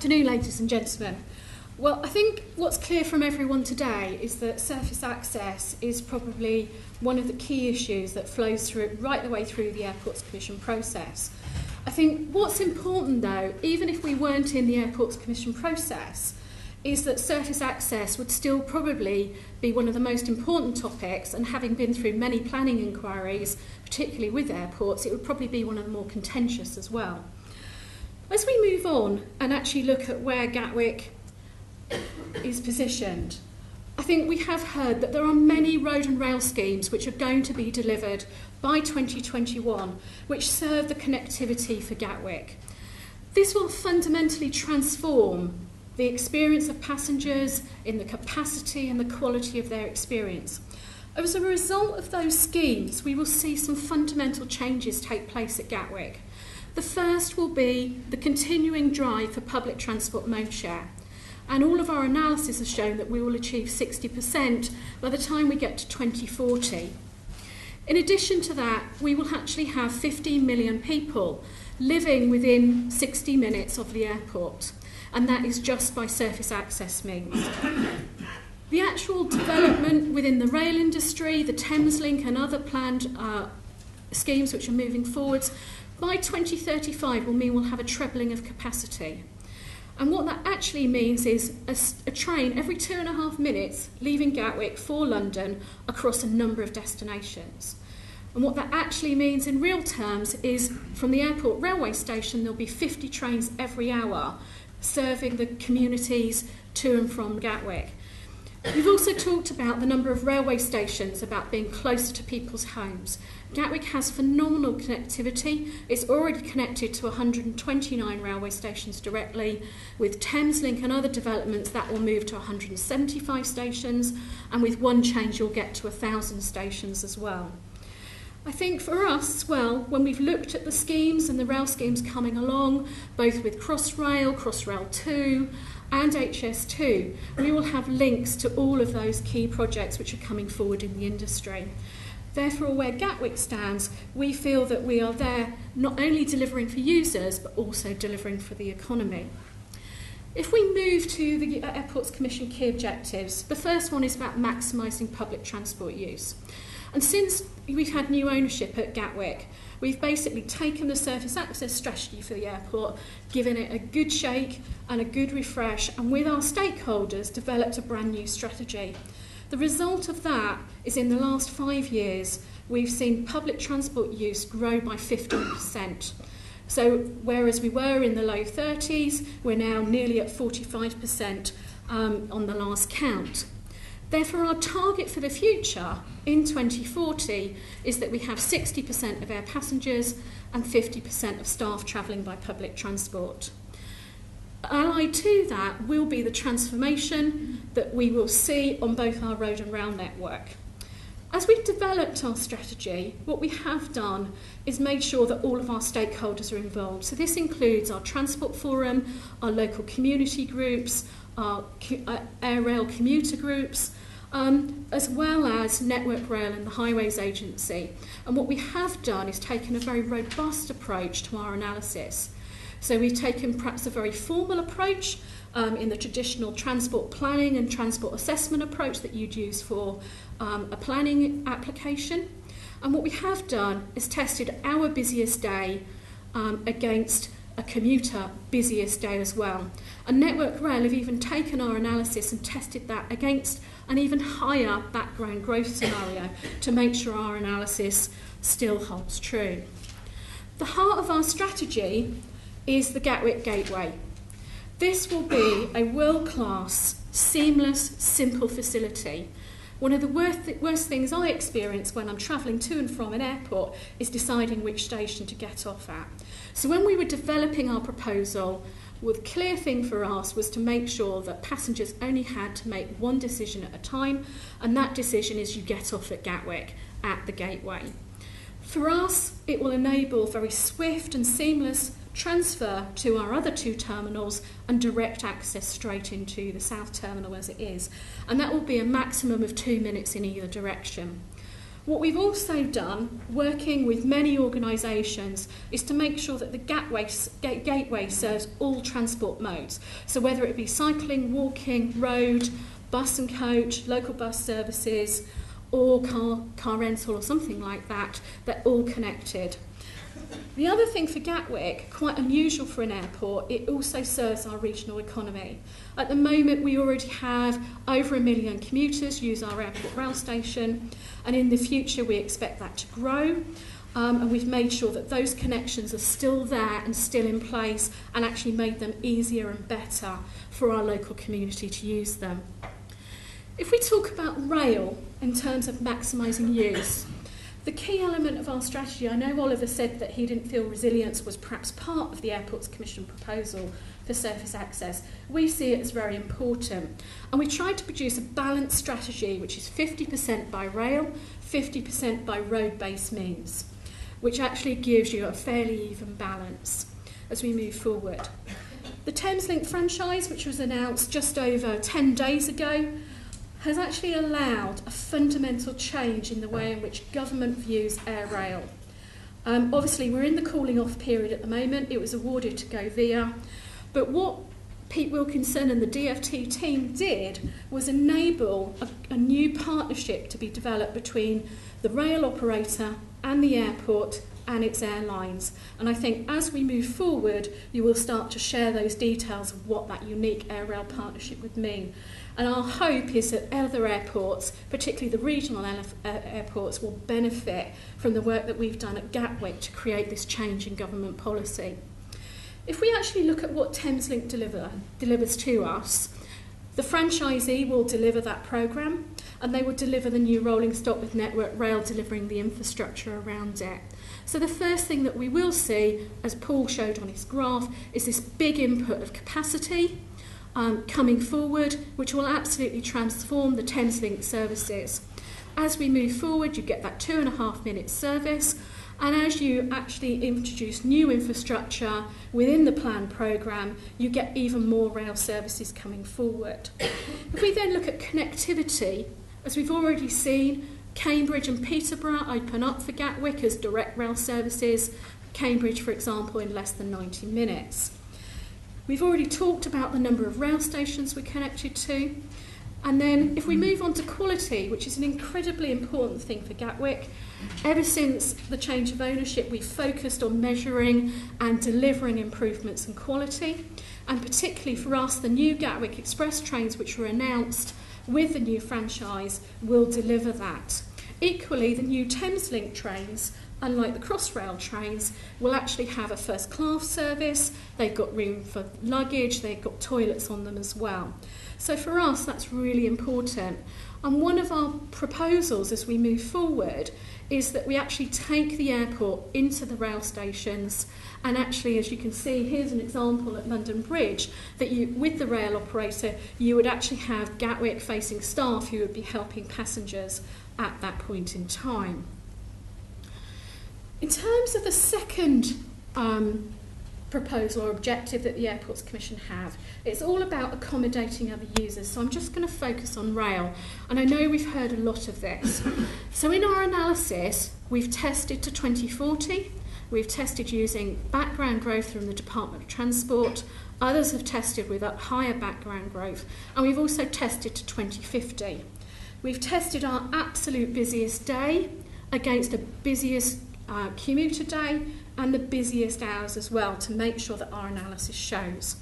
afternoon, ladies and gentlemen. Well, I think what's clear from everyone today is that surface access is probably one of the key issues that flows through right the way through the Airports Commission process. I think what's important, though, even if we weren't in the Airports Commission process, is that surface access would still probably be one of the most important topics, and having been through many planning inquiries, particularly with airports, it would probably be one of the more contentious as well. As we move on and actually look at where Gatwick is positioned, I think we have heard that there are many road and rail schemes which are going to be delivered by 2021 which serve the connectivity for Gatwick. This will fundamentally transform the experience of passengers in the capacity and the quality of their experience. As a result of those schemes, we will see some fundamental changes take place at Gatwick. The first will be the continuing drive for public transport mode share. And all of our analysis has shown that we will achieve 60% by the time we get to 2040. In addition to that, we will actually have 15 million people living within 60 minutes of the airport, and that is just by surface access means. The actual development within the rail industry, the Thameslink and other planned schemes which are moving forwards, by 2035 will mean we'll have a trebling of capacity. And what that actually means is a train every 2.5 minutes leaving Gatwick for London across a number of destinations. And what that actually means in real terms is from the airport railway station there'll be 50 trains every hour serving the communities to and from Gatwick. We've also talked about the number of railway stations, about being closer to people's homes. Gatwick has phenomenal connectivity. It's already connected to 129 railway stations directly. With Thameslink and other developments, that will move to 175 stations, and with one change, you'll get to 1,000 stations as well. I think for us as well, when we've looked at the schemes and the rail schemes coming along, both with Crossrail 2, and HS2, we will have links to all of those key projects which are coming forward in the industry. Therefore, where Gatwick stands, we feel that we are there not only delivering for users, but also delivering for the economy. If we move to the Airports Commission key objectives, the first one is about maximising public transport use. And since we've had new ownership at Gatwick, we've basically taken the surface access strategy for the airport, given it a good shake and a good refresh, and with our stakeholders developed a brand new strategy. The result of that is in the last 5 years, we've seen public transport use grow by 15%. So whereas we were in the low 30s, we're now nearly at 45% on the last count. Therefore, our target for the future in 2040 is that we have 60% of air passengers and 50% of staff travelling by public transport. Allied to that will be the transformation that we will see on both our road and rail network. As we've developed our strategy, what we have done is made sure that all of our stakeholders are involved. So this includes our Transport Forum, our local community groups, our air rail commuter groups, as well as Network Rail and the Highways Agency. And what we have done is taken a very robust approach to our analysis. So we've taken perhaps a very formal approach in the traditional transport planning and transport assessment approach that you'd use for a planning application. And what we have done is tested our busiest day against a commuter busiest day as well. And Network Rail have even taken our analysis and tested that against an even higher background growth scenario to make sure our analysis still holds true. The heart of our strategy is the Gatwick Gateway. This will be a world-class, seamless, simple facility. One of the worst things I experience when I'm travelling to and from an airport is deciding which station to get off at. So when we were developing our proposal, well, the clear thing for us was to make sure that passengers only had to make one decision at a time, and that decision is you get off at Gatwick, at the gateway. For us, it will enable very swift and seamless transfer to our other 2 terminals and direct access straight into the south terminal as it is. And that will be a maximum of 2 minutes in either direction. What we've also done, working with many organisations, is to make sure that the gateway serves all transport modes. So whether it be cycling, walking, road, bus and coach, local bus services, or car rental or something like that, they're all connected. The other thing for Gatwick, quite unusual for an airport, it also serves our regional economy. At the moment, we already have over 1 million commuters use our airport rail station, and in the future we expect that to grow. And we've made sure that those connections are still there and still in place, and actually made them easier and better for our local community to use them. If we talk about rail in terms of maximising use, the key element of our strategy, I know Oliver said that he didn't feel resilience was perhaps part of the Airports Commission proposal for surface access. We see it as very important. And we tried to produce a balanced strategy, which is 50% by rail, 50% by road-based means, which actually gives you a fairly even balance as we move forward. The Thameslink franchise, which was announced just over 10 days ago, has actually allowed a fundamental change in the way in which government views air rail. Obviously, we're in the cooling off period at the moment. It was awarded to Go Via. But what Pete Wilkinson and the DFT team did was enable a new partnership to be developed between the rail operator and the airport and its airlines. And I think as we move forward, you will start to share those details of what that unique air rail partnership would mean. And our hope is that other airports, particularly the regional airports, will benefit from the work that we've done at Gatwick to create this change in government policy. If we actually look at what Thameslink delivers to us, the franchisee will deliver that programme, and they will deliver the new rolling stock with Network Rail delivering the infrastructure around it. So the first thing that we will see, as Paul showed on his graph, is this big input of capacity coming forward, which will absolutely transform the Thameslink services. As we move forward, you get that 2.5-minute service, and as you actually introduce new infrastructure within the planned programme, you get even more rail services coming forward. If we then look at connectivity, as we've already seen, Cambridge and Peterborough open up for Gatwick as direct rail services, Cambridge, for example, in less than 90 minutes. We've already talked about the number of rail stations we're connected to. And then if we move on to quality, which is an incredibly important thing for Gatwick, ever since the change of ownership, we've focused on measuring and delivering improvements in quality. And particularly for us, the new Gatwick Express trains, which were announced with the new franchise, will deliver that. Equally, the new Thameslink trains, unlike the Crossrail trains, will actually have a first class service. They've got room for luggage, they've got toilets on them as well. So for us, that's really important. And one of our proposals as we move forward is that we actually take the airport into the rail stations, and actually, as you can see, here's an example at London Bridge, that you, with the rail operator, you would actually have Gatwick facing staff who would be helping passengers at that point in time. In terms of the second proposal or objective that the Airports Commission have, it's all about accommodating other users. So I'm just going to focus on rail, and I know we've heard a lot of this. So in our analysis, we've tested to 2040, we've tested using background growth from the Department of Transport, others have tested with higher background growth, and we've also tested to 2050. We've tested our absolute busiest day against the busiest commuter day and the busiest hours as well, to make sure that our analysis shows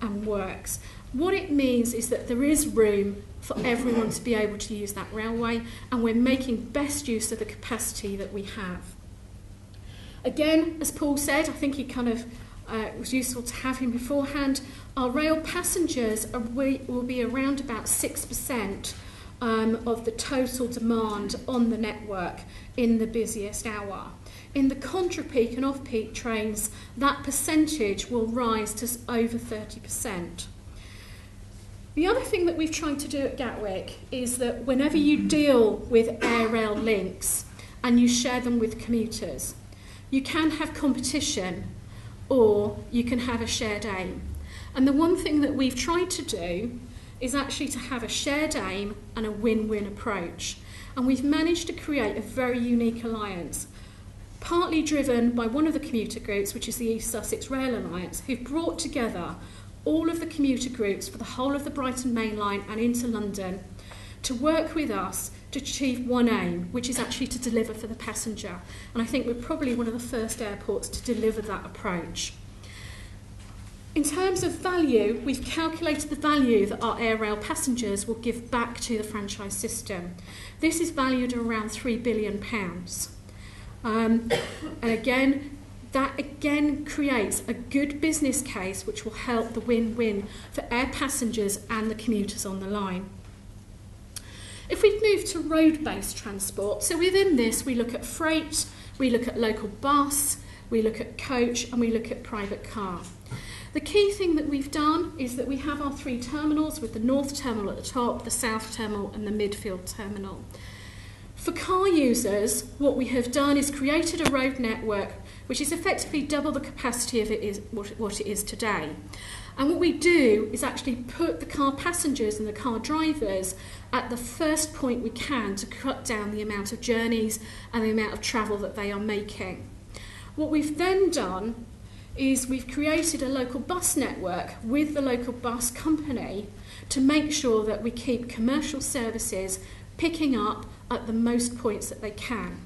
and works. What it means is that there is room for everyone to be able to use that railway, and we're making best use of the capacity that we have. Again, as Paul said, I think it was useful to have him beforehand, our rail passengers will be around about 6% of the total demand on the network in the busiest hour. In the contra-peak and off-peak trains, that percentage will rise to over 30%. The other thing that we've tried to do at Gatwick is that whenever you deal with air rail links and you share them with commuters, you can have competition or you can have a shared aim. And the one thing that we've tried to do is actually to have a shared aim and a win-win approach. And we've managed to create a very unique alliance, partly driven by one of the commuter groups, which is the East Sussex Rail Alliance, who've brought together all of the commuter groups for the whole of the Brighton Main Line and into London to work with us to achieve one aim, which is actually to deliver for the passenger. And I think we're probably one of the first airports to deliver that approach. In terms of value, we've calculated the value that our air rail passengers will give back to the franchise system. This is valued at around £3 billion. And again, that again creates a good business case which will help the win-win for air passengers and the commuters on the line. If we move to road-based transport, so within this we look at freight, we look at local bus, we look at coach, and we look at private car. The key thing that we've done is that we have our 3 terminals, with the North Terminal at the top, the South Terminal and the Midfield Terminal. For car users, what we have done is created a road network which is effectively double the capacity of what it is today. And what we do is actually put the car passengers and the car drivers at the first point we can to cut down the amount of journeys and the amount of travel that they are making. What we've then done is we've created a local bus network with the local bus company to make sure that we keep commercial services picking up at the most points that they can.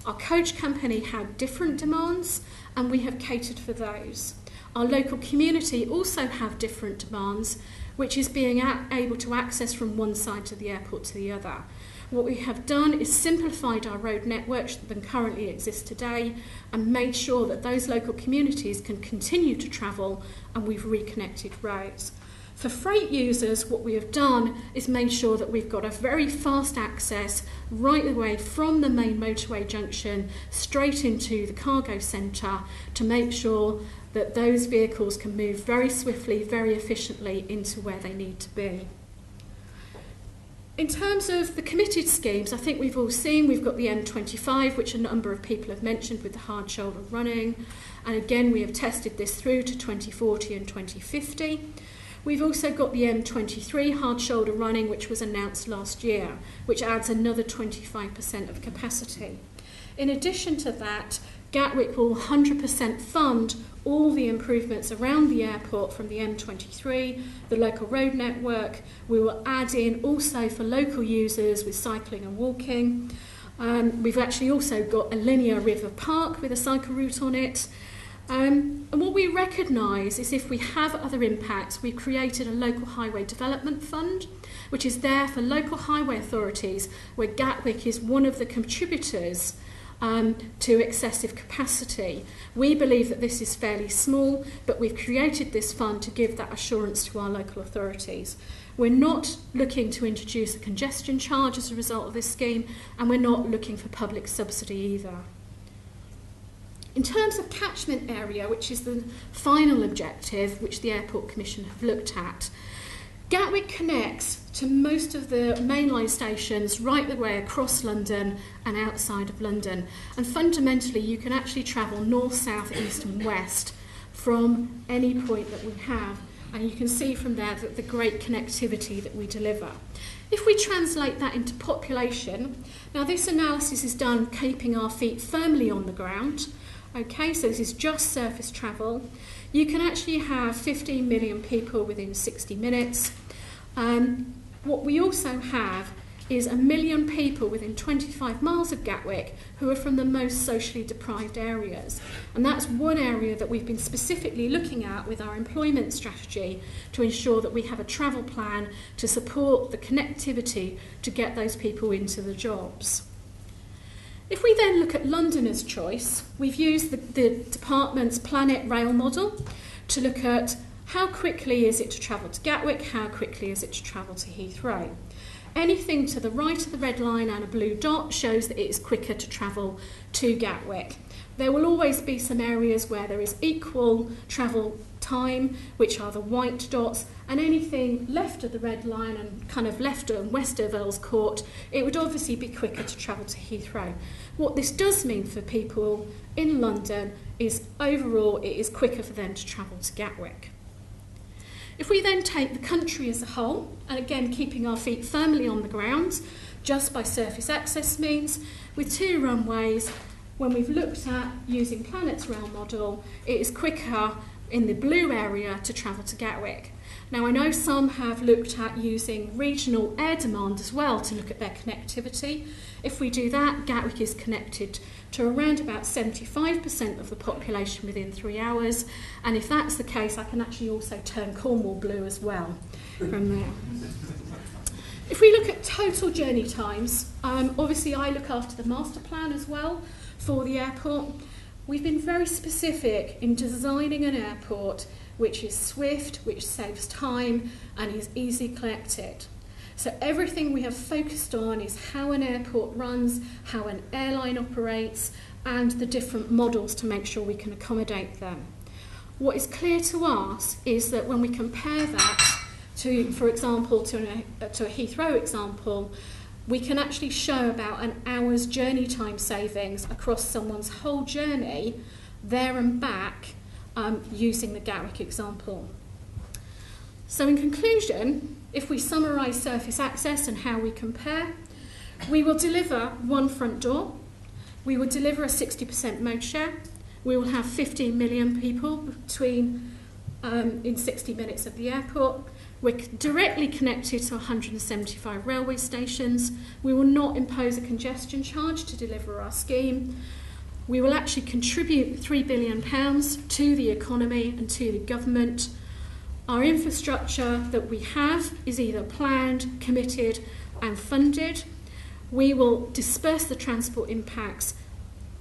Our coach company had different demands and we have catered for those. Our local community also have different demands, which is being able to access from one side of the airport to the other. What we have done is simplified our road networks that currently exist today and made sure that those local communities can continue to travel, and we've reconnected roads. For freight users, what we have done is made sure that we've got a very fast access right away from the main motorway junction straight into the cargo centre to make sure that those vehicles can move very swiftly, very efficiently into where they need to be. In terms of the committed schemes, I think we've all seen we've got the M25, which a number of people have mentioned with the hard shoulder running. And again, we have tested this through to 2040 and 2050. We've also got the M23 hard shoulder running, which was announced last year, which adds another 25% of capacity. In addition to that, Gatwick will 100% fund all the improvements around the airport from the M23, the local road network. We will add in also for local users with cycling and walking. We've actually also got a linear river park with a cycle route on it. And what we recognise is if we have other impacts, we've created a local highway development fund, which is there for local highway authorities, where Gatwick is one of the contributors to excessive capacity. We believe that this is fairly small, but we've created this fund to give that assurance to our local authorities. We're not looking to introduce a congestion charge as a result of this scheme, and we're not looking for public subsidy either. In terms of catchment area, which is the final objective which the Airport Commission have looked at, Gatwick connects to most of the mainline stations right the way across London and outside of London. And fundamentally, you can actually travel north, south, east and west from any point that we have. And you can see from there that the great connectivity that we deliver. If we translate that into population, now this analysis is done keeping our feet firmly on the ground. Okay, so this is just surface travel. You can actually have 15 million people within 60 minutes. What we also have is 1 million people within 25 miles of Gatwick who are from the most socially deprived areas. And that's one area that we've been specifically looking at with our employment strategy to ensure that we have a travel plan to support the connectivity to get those people into the jobs. If we then look at Londoners' choice, we've used the department's Planet Rail model to look at how quickly is it to travel to Gatwick, how quickly is it to travel to Heathrow. Anything to the right of the red line and a blue dot shows that it is quicker to travel to Gatwick. There will always be some areas where there is equal travel time, which are the white dots, and anything left of the red line and kind of left and west of Earl's Court, it would obviously be quicker to travel to Heathrow. What this does mean for people in London is overall it is quicker for them to travel to Gatwick. If we then take the country as a whole, and again keeping our feet firmly on the ground, just by surface access means, with 2 runways. When we've looked at using Planet's rail model, it is quicker in the blue area to travel to Gatwick. Now, I know some have looked at using regional air demand as well to look at their connectivity. If we do that, Gatwick is connected to around about 75% of the population within 3 hours. And if that's the case, I can actually also turn Cornwall blue as well from there. If we look at total journey times, obviously I look after the master plan as well for the airport. We've been very specific in designing an airport which is swift, which saves time and is easy collected. So everything we have focused on is how an airport runs, how an airline operates, and the different models to make sure we can accommodate them. What is clear to us is that when we compare that to, for example, to a Heathrow example, we can actually show about an hour's journey time savings across someone's whole journey, there and back, using the Gatwick example. So in conclusion, if we summarise surface access and how we compare, we will deliver 1 front door, we will deliver a 60% mode share, we will have 15 million people between in 60 minutes at the airport. We're directly connected to 175 railway stations. We will not impose a congestion charge to deliver our scheme. We will actually contribute £3 billion to the economy and to the government. Our infrastructure that we have is either planned, committed and funded. We will disperse the transport impacts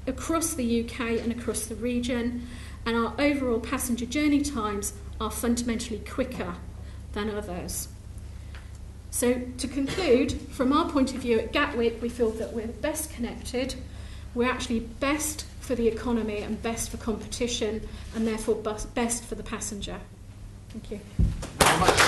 across the UK and across the region, and our overall passenger journey times are fundamentally quicker than others. So to conclude, from our point of view at Gatwick, we feel that we're best connected, we're actually best for the economy and best for competition, and therefore best for the passenger. Thank you. Very much.